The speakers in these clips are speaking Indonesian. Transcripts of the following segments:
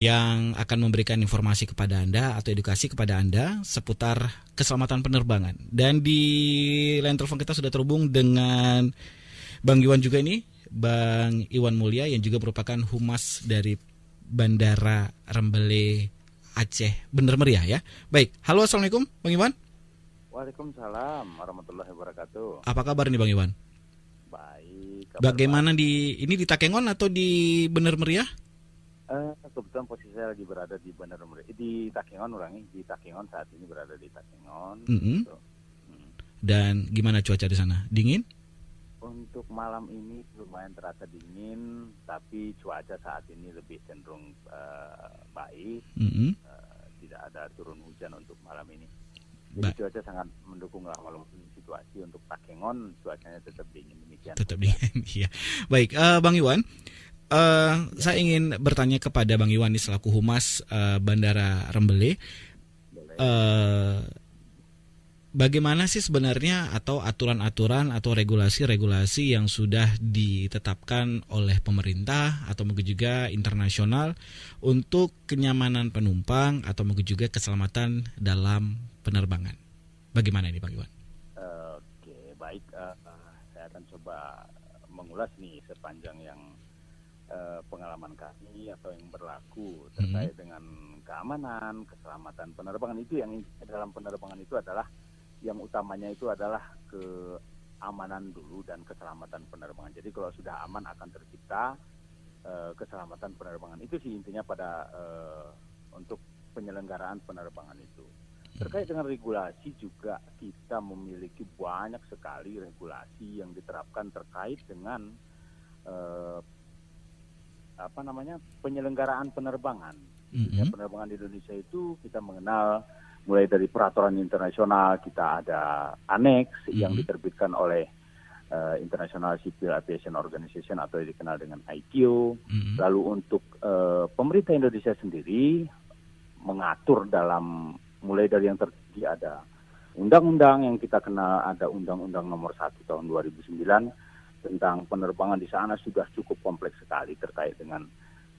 yang akan memberikan informasi kepada Anda atau edukasi kepada Anda seputar keselamatan penerbangan. Dan di line telepon kita sudah terhubung dengan Bang Iwan juga ini, Bang Iwan Mulya yang juga merupakan humas dari Bandara Rembele Aceh, Bener Meriah ya. Baik, halo, assalamualaikum Bang Iwan. Waalaikumsalam warahmatullahi wabarakatuh. Apa kabar nih Bang Iwan? Baik. Bagaimana ini di Takengon atau di Bener Meriah? Kebetulan posisi saya lagi berada di Bandara Meriah, di Takengon, di Takengon, saat ini berada di Takengon. Gitu. Dan gimana cuaca di sana? Dingin? Untuk malam ini lumayan terasa dingin, tapi cuaca saat ini lebih cenderung baik. Tidak ada turun hujan untuk malam ini. Jadi cuaca sangat mendukung lah, walaupun situasi untuk Takengon cuacanya tetap dingin demikian. Tetap dingin, iya. Baik, Bang Iwan. Saya ingin bertanya kepada Bang Iwan selaku humas Bandara Rembele. Bagaimana sih sebenarnya atau aturan-aturan atau regulasi-regulasi yang sudah ditetapkan oleh pemerintah atau mungkin juga internasional untuk kenyamanan penumpang atau mungkin juga keselamatan dalam penerbangan? Bagaimana ini Bang Iwan? Oke, baik. Saya akan coba mengulas nih sepanjang yang pengalaman kami atau yang berlaku terkait dengan keamanan, keselamatan penerbangan. Itu yang dalam penerbangan itu adalah yang utamanya itu adalah keamanan dulu dan keselamatan penerbangan. Jadi kalau sudah aman akan tercipta keselamatan penerbangan. Itu sih intinya pada untuk penyelenggaraan penerbangan itu. Terkait dengan regulasi juga kita memiliki banyak sekali regulasi yang diterapkan terkait dengan penyelenggaraan penerbangan. Penerbangan di Indonesia itu kita mengenal mulai dari peraturan internasional, kita ada annex yang diterbitkan oleh International Civil Aviation Organization atau yang dikenal dengan ICAO. Lalu untuk pemerintah Indonesia sendiri mengatur dalam mulai dari yang tertinggi ada undang-undang yang kita kenal, ada Undang-Undang Nomor 1 tahun 2009 tentang penerbangan. Di sana sudah cukup kompleks sekali terkait dengan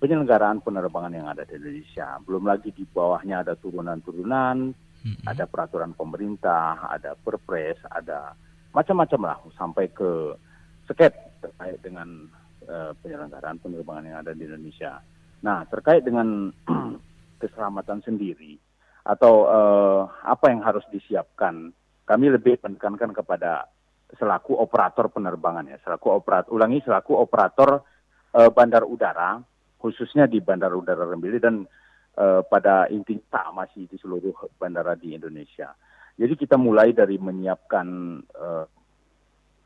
penyelenggaraan penerbangan yang ada di Indonesia. Belum lagi di bawahnya ada turunan-turunan, ada peraturan pemerintah, ada perpres, ada macam-macam lah sampai ke seket terkait dengan penyelenggaraan penerbangan yang ada di Indonesia. Nah, terkait dengan keselamatan sendiri atau apa yang harus disiapkan, kami lebih menekankan kepada selaku operator penerbangan ya, selaku operator bandar udara, khususnya di Bandara Udara Rembele dan pada intinya masih di seluruh bandara di Indonesia. Jadi kita mulai dari menyiapkan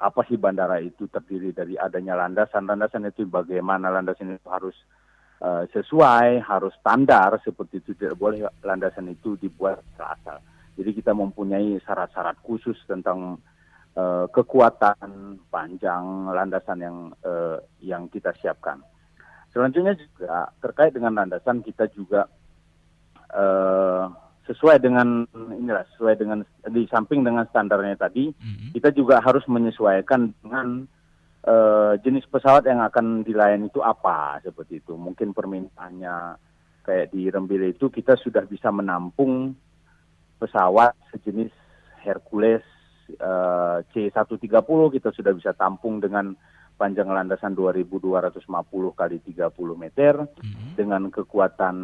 apa sih bandara itu terdiri dari adanya landasan itu bagaimana landasan itu harus sesuai, harus standar seperti itu, tidak boleh landasan itu dibuat asal. Jadi kita mempunyai syarat-syarat khusus tentang kekuatan panjang landasan yang kita siapkan. Selanjutnya juga terkait dengan landasan kita juga sesuai dengan di samping dengan standarnya tadi, kita juga harus menyesuaikan dengan jenis pesawat yang akan dilayani itu apa, seperti itu. Mungkin permintaannya kayak di Rembele itu kita sudah bisa menampung pesawat sejenis Hercules C130, kita sudah bisa tampung dengan panjang landasan 2.250 kali 30 meter, dengan kekuatan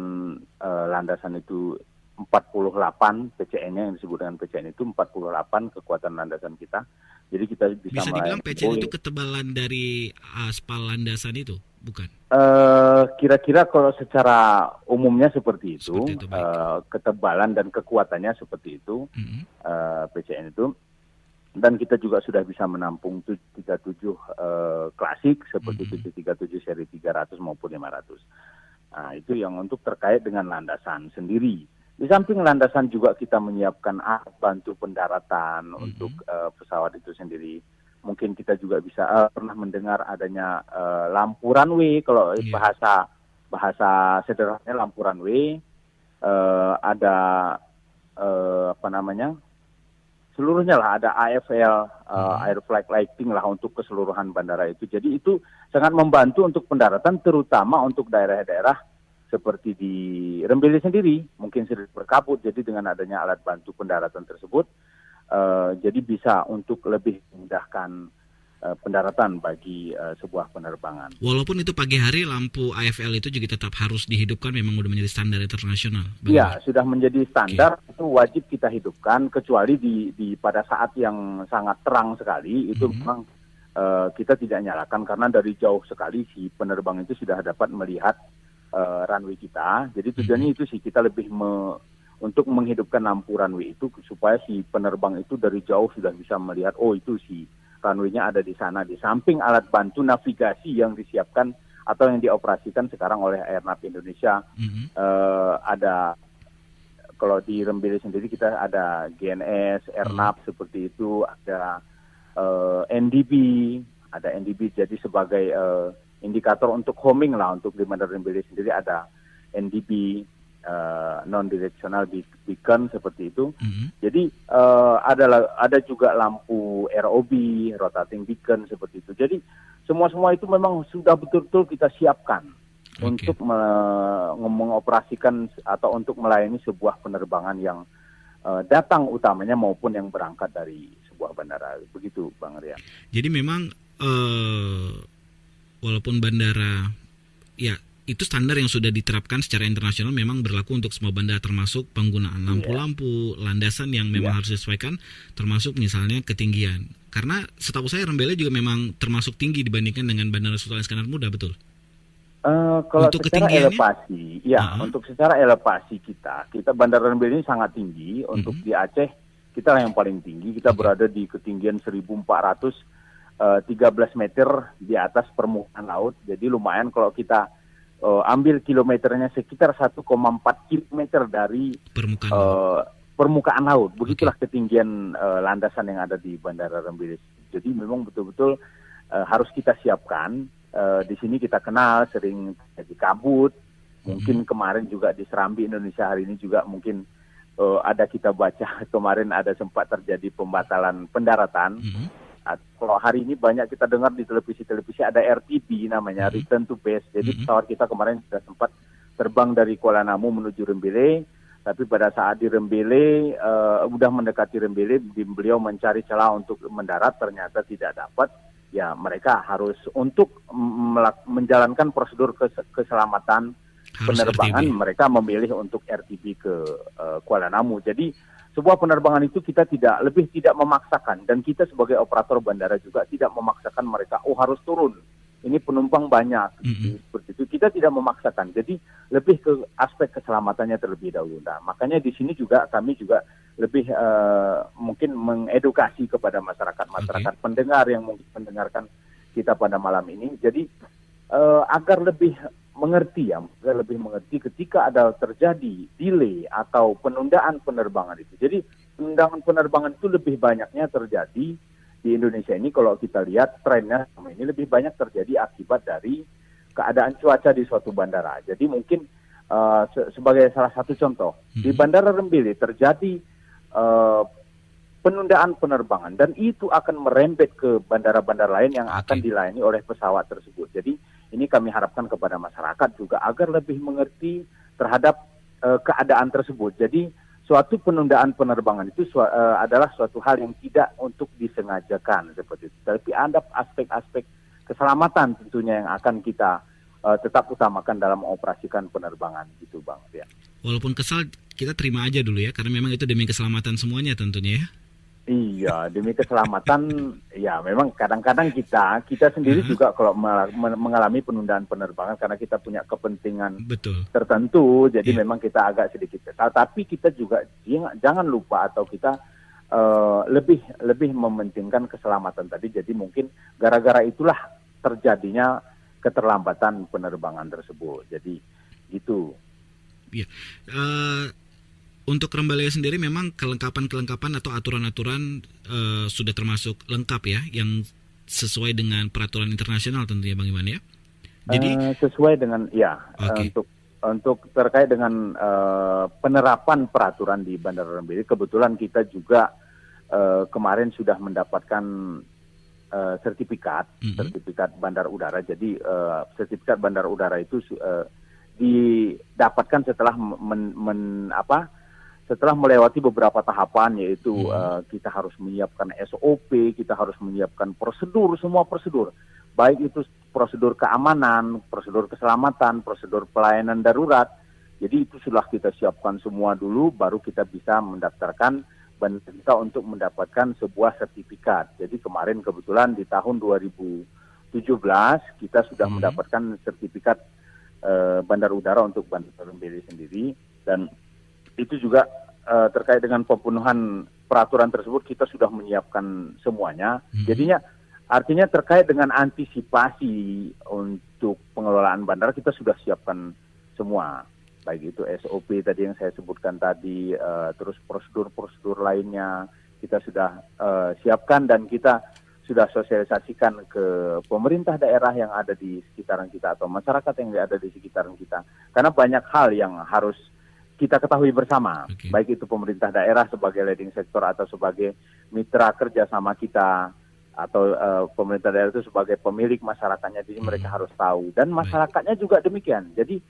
landasan itu 48 PCN-nya yang disebut dengan PCN itu 48 kekuatan landasan kita. Jadi kita bisa dibilang PCN itu ketebalan dari aspal landasan itu, bukan? Kira-kira kalau secara umumnya seperti itu ketebalan dan kekuatannya seperti itu, PCN itu. Dan kita juga sudah bisa menampung 737 klasik seperti 737 seri 300 maupun 500. Nah, itu yang untuk terkait dengan landasan sendiri. Di samping landasan juga kita menyiapkan alat bantu pendaratan untuk pesawat itu sendiri. Mungkin kita juga bisa pernah mendengar adanya lampu runway, kalau bahasa sederhananya lampu runway, ada seluruhnya lah, ada AFL, Air Flight Lighting lah untuk keseluruhan bandara itu. Jadi itu sangat membantu untuk pendaratan, terutama untuk daerah-daerah seperti di Rembele sendiri mungkin sering berkabut, jadi dengan adanya alat bantu pendaratan tersebut, jadi bisa untuk lebih memudahkan pendaratan bagi sebuah penerbangan. Walaupun itu pagi hari, lampu AFL itu juga tetap harus dihidupkan, memang sudah menjadi standar internasional. Ya, sudah menjadi standar, itu wajib kita hidupkan, kecuali di pada saat yang sangat terang sekali, itu memang kita tidak nyalakan, karena dari jauh sekali si penerbang itu sudah dapat melihat runway kita. Jadi tujuannya itu sih, kita lebih untuk menghidupkan lampu runway itu supaya si penerbang itu dari jauh sudah bisa melihat, oh itu si runway-nya ada di sana, di samping alat bantu navigasi yang disiapkan atau yang dioperasikan sekarang oleh Airnav Indonesia. Ada, kalau di Rembele sendiri kita ada GNS, Airnav seperti itu, ada NDB, jadi sebagai indikator untuk homing lah, untuk di Bandara Rembele sendiri ada NDB, non-directional beacon seperti itu. Jadi ada juga lampu ROB, rotating beacon seperti itu. Jadi semua itu memang sudah betul-betul kita siapkan untuk mengoperasikan atau untuk melayani sebuah penerbangan yang datang utamanya maupun yang berangkat dari sebuah bandara. Begitu Bang Rian. Jadi memang walaupun bandara, ya itu standar yang sudah diterapkan secara internasional, memang berlaku untuk semua bandara, termasuk penggunaan lampu-lampu, landasan yang memang harus disesuaikan, termasuk misalnya ketinggian. Karena setahu saya Rembele juga memang termasuk tinggi dibandingkan dengan Bandara Sultan Iskandar Muda, betul? Kalau untuk secara elevasi, untuk secara elevasi kita Bandara Rembele ini sangat tinggi. Untuk di Aceh, kita yang paling tinggi, kita berada di ketinggian 1.413 meter di atas permukaan laut. Jadi lumayan kalau kita ambil kilometernya sekitar 1,4 kilometer dari permukaan laut. Begitulah ketinggian landasan yang ada di Bandara Rembele. Jadi memang betul-betul harus kita siapkan. Di sini kita kenal sering terjadi kabut. Mungkin kemarin juga di Serambi Indonesia hari ini juga mungkin ada kita baca kemarin ada sempat terjadi pembatalan pendaratan. Kalau hari ini banyak kita dengar di televisi ada RTB namanya, Return to Base. Jadi pesawat kita kemarin sudah sempat terbang dari Kuala Namu menuju Rembele, tapi pada saat di Rembele, udah mendekati Rembele, beliau mencari celah untuk mendarat, ternyata tidak dapat. Ya mereka harus untuk menjalankan prosedur keselamatan penerbangan, mereka memilih untuk RTB ke Kuala Namu. Jadi sebuah penerbangan itu kita tidak memaksakan, dan kita sebagai operator bandara juga tidak memaksakan mereka, harus turun, ini penumpang banyak, seperti itu. Kita tidak memaksakan, jadi lebih ke aspek keselamatannya terlebih dahulu. Nah, makanya di sini juga kami juga lebih mungkin mengedukasi kepada masyarakat pendengar yang mungkin mendengarkan kita pada malam ini, jadi agar lebih mengerti ketika ada terjadi delay atau penundaan penerbangan itu. Jadi penundaan penerbangan itu lebih banyaknya terjadi di Indonesia ini, kalau kita lihat trennya ini lebih banyak terjadi akibat dari keadaan cuaca di suatu bandara. Jadi mungkin sebagai salah satu contoh, di Bandara Rembele terjadi penundaan penerbangan, dan itu akan merembet ke bandara-bandara lain yang akan dilayani oleh pesawat tersebut. Jadi ini kami harapkan kepada masyarakat juga agar lebih mengerti terhadap keadaan tersebut. Jadi suatu penundaan penerbangan itu adalah suatu hal yang tidak untuk disengajakan seperti itu. Tapi ada aspek-aspek keselamatan tentunya yang akan kita tetap utamakan dalam mengoperasikan penerbangan gitu Bang. Ya. Walaupun kesal, kita terima aja dulu ya, karena memang itu demi keselamatan semuanya tentunya ya. Iya, demi keselamatan. Ya memang kadang-kadang kita sendiri juga kalau mengalami penundaan penerbangan karena kita punya kepentingan tertentu, jadi memang kita agak sedikit kesal. Tapi kita juga jangan lupa atau kita lebih mementingkan keselamatan tadi. Jadi mungkin gara-gara itulah terjadinya keterlambatan penerbangan tersebut. Jadi gitu. Iya. Untuk Rembele sendiri memang kelengkapan atau aturan-aturan sudah termasuk lengkap ya, yang sesuai dengan peraturan internasional tentunya Bang Iwan ya. Jadi sesuai dengan untuk terkait dengan penerapan peraturan di Bandara Rembele, kebetulan kita juga kemarin sudah mendapatkan sertifikat bandar udara. Jadi sertifikat bandar udara itu didapatkan setelah setelah melewati beberapa tahapan, yaitu kita harus menyiapkan SOP, kita harus menyiapkan prosedur, semua prosedur, baik itu prosedur keamanan, prosedur keselamatan, prosedur pelayanan darurat. Jadi itu sudah kita siapkan semua dulu, baru kita bisa mendaftarkan bandara kita untuk mendapatkan sebuah sertifikat. Jadi kemarin kebetulan di tahun 2017 kita sudah mendapatkan sertifikat bandar udara untuk Bandara Lembele sendiri, dan itu juga terkait dengan pemenuhan peraturan tersebut kita sudah menyiapkan semuanya. Jadinya artinya terkait dengan antisipasi untuk pengelolaan bandara kita sudah siapkan semua. Baik itu SOP tadi yang saya sebutkan tadi, terus prosedur-prosedur lainnya kita sudah siapkan dan kita sudah sosialisasikan ke pemerintah daerah yang ada di sekitaran kita atau masyarakat yang ada di sekitaran kita. Karena banyak hal yang harus kita ketahui bersama, baik itu pemerintah daerah sebagai leading sector atau sebagai mitra kerjasama kita, atau pemerintah daerah itu sebagai pemilik masyarakatnya, jadi mereka harus tahu. Dan masyarakatnya juga demikian. Jadi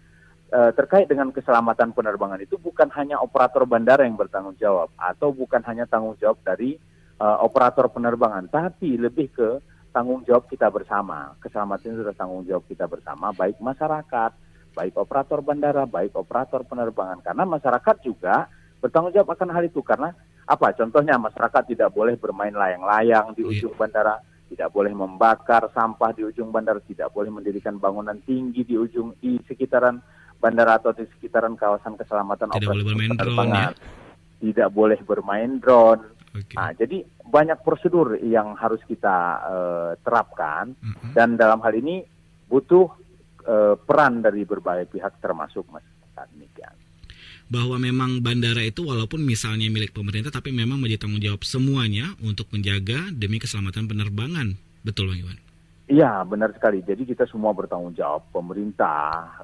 terkait dengan keselamatan penerbangan itu bukan hanya operator bandara yang bertanggung jawab, atau bukan hanya tanggung jawab dari operator penerbangan, tapi lebih ke tanggung jawab kita bersama. Keselamatan itu adalah tanggung jawab kita bersama, baik masyarakat, baik operator bandara, baik operator penerbangan. Karena masyarakat juga bertanggung jawab akan hal itu. Karena apa? Contohnya masyarakat tidak boleh bermain layang-layang di ujung bandara, tidak boleh membakar sampah di ujung bandara, tidak boleh mendirikan bangunan tinggi di sekitaran bandara atau di sekitaran kawasan keselamatan operasi penerbangan. Tidak boleh bermain drone. Nah, jadi banyak prosedur yang harus kita terapkan, dan dalam hal ini butuh peran dari berbagai pihak termasuk masyarakat. Demikian. Bahwa memang bandara itu walaupun misalnya milik pemerintah, tapi memang menjadi tanggung jawab semuanya untuk menjaga demi keselamatan penerbangan. Betul Bang Iwan? Iya, benar sekali. Jadi kita semua bertanggung jawab, pemerintah,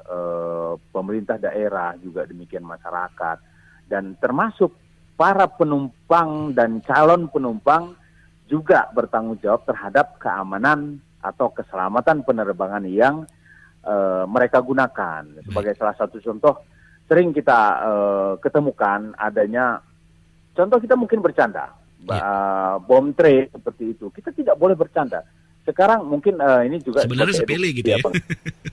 pemerintah daerah juga demikian, masyarakat, dan termasuk para penumpang dan calon penumpang juga bertanggung jawab terhadap keamanan atau keselamatan penerbangan yang mereka gunakan. Sebagai salah satu contoh, sering kita ketemukan adanya, contoh kita mungkin bercanda, bom tray seperti itu. Kita tidak boleh bercanda. Sekarang mungkin ini juga sebenarnya sepele gitu ya.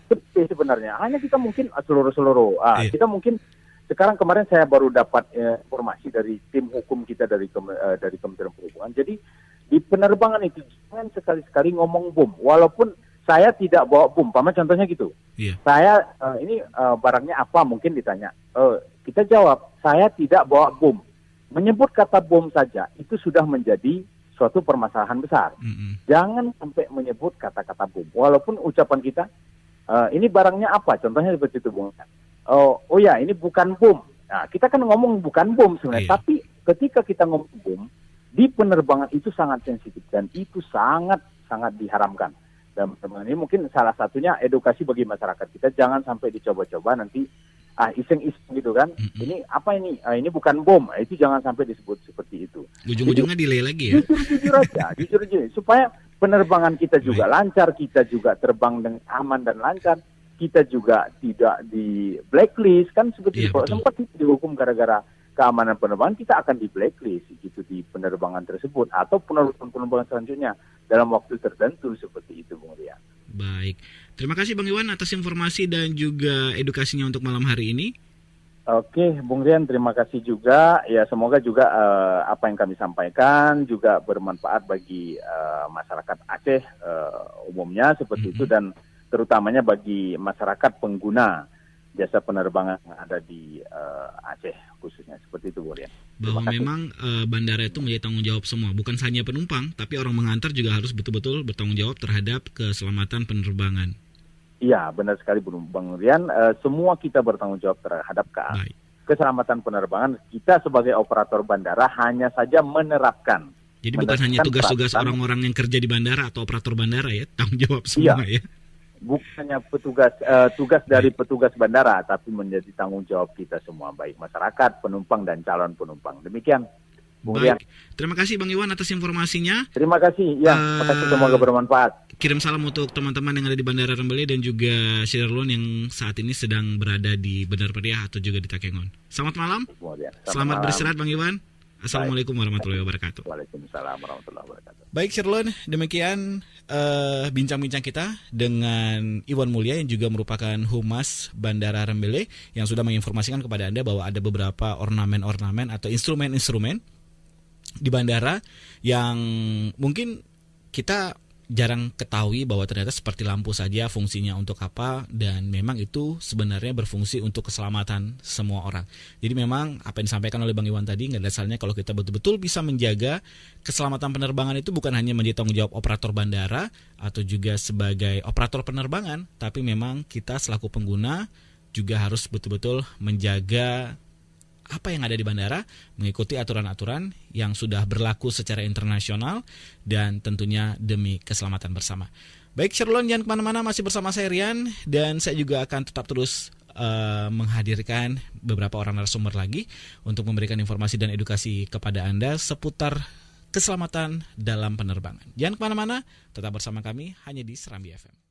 Sepele sebenarnya. Hanya kita mungkin seluruh. Kita mungkin sekarang, kemarin saya baru dapat informasi dari tim hukum kita dari Kementerian Perhubungan. Jadi di penerbangan itu jangan sekali-sekali ngomong bom, walaupun saya tidak bawa bom. Contohnya gitu. Saya ini barangnya apa mungkin ditanya. Kita jawab, saya tidak bawa bom. Menyebut kata bom saja itu sudah menjadi suatu permasalahan besar. Jangan sampai menyebut kata-kata bom. Walaupun ucapan kita, ini barangnya apa? Contohnya seperti itu, Bung. Oh ya, ini bukan bom. Nah, kita kan ngomong bukan bom sebenarnya. Tapi ketika kita ngomong bom, di penerbangan itu sangat sensitif. Dan itu sangat diharamkan. Dan ini mungkin salah satunya edukasi bagi masyarakat kita. Jangan sampai dicoba-coba nanti iseng-iseng gitu kan. Ini apa ini? Ini bukan bom. Itu jangan sampai disebut seperti itu. Ujung-ujungnya delay lagi ya. Jujur aja. Supaya penerbangan kita juga lancar, kita juga terbang dengan aman dan lancar, kita juga tidak di blacklist kan seperti itu. Sempat dihukum gara-gara keamanan penerbangan, kita akan di blacklist gitu di penerbangan tersebut atau penerbangan selanjutnya dalam waktu tertentu seperti itu, Bung Rian. Baik, terima kasih Bang Iwan atas informasi dan juga edukasinya untuk malam hari ini. Oke, Bung Rian, terima kasih juga. Ya, semoga juga apa yang kami sampaikan juga bermanfaat bagi masyarakat Aceh umumnya seperti itu, dan terutamanya bagi masyarakat pengguna jasa penerbangan yang ada di Aceh khususnya seperti itu, Bung Rian. Bahwa memang bandara itu menjadi tanggung jawab semua, bukan hanya penumpang, tapi orang mengantar juga harus betul-betul bertanggung jawab terhadap keselamatan penerbangan. Iya, benar sekali Bang Rian. Semua kita bertanggung jawab terhadap keselamatan penerbangan. Kita sebagai operator bandara hanya saja menerapkan. Jadi bukan hanya tugas-tugas orang-orang yang kerja di bandara atau operator bandara ya, tanggung jawab semua ya. Bukannya tugas dari petugas bandara, tapi menjadi tanggung jawab kita semua, baik masyarakat, penumpang, dan calon penumpang. Demikian, Bung Rian. Terima kasih Bang Iwan atas informasinya. Terima kasih, terima kasih, semoga bermanfaat. kirim salam untuk teman-teman yang ada di Bandara Rembele dan juga Sherlon yang saat ini sedang berada di Bandar Periah atau juga di Takengon. Selamat malam. Selamat beristirahat Bang Iwan. Assalamualaikum warahmatullahi wabarakatuh. Waalaikumsalam warahmatullahi wabarakatuh. Baik Sherlon, demikian bincang-bincang kita dengan Iwan Mulya yang juga merupakan Humas Bandara Rembele yang sudah menginformasikan kepada Anda bahwa ada beberapa ornamen-ornamen atau instrumen-instrumen di bandara yang mungkin kita jarang ketahui bahwa ternyata seperti lampu saja fungsinya untuk apa, dan memang itu sebenarnya berfungsi untuk keselamatan semua orang. Jadi memang apa yang disampaikan oleh Bang Iwan tadi nggak ada salahnya kalau kita betul-betul bisa menjaga keselamatan penerbangan. Itu bukan hanya menjadi tanggung jawab operator bandara atau juga sebagai operator penerbangan, tapi memang kita selaku pengguna juga harus betul-betul menjaga apa yang ada di bandara, mengikuti aturan-aturan yang sudah berlaku secara internasional dan tentunya demi keselamatan bersama. Baik Sherlon, jangan kemana-mana, masih bersama saya Rian, dan saya juga akan tetap terus menghadirkan beberapa orang narasumber lagi untuk memberikan informasi dan edukasi kepada Anda seputar keselamatan dalam penerbangan. Jangan kemana-mana, tetap bersama kami hanya di Serambi FM.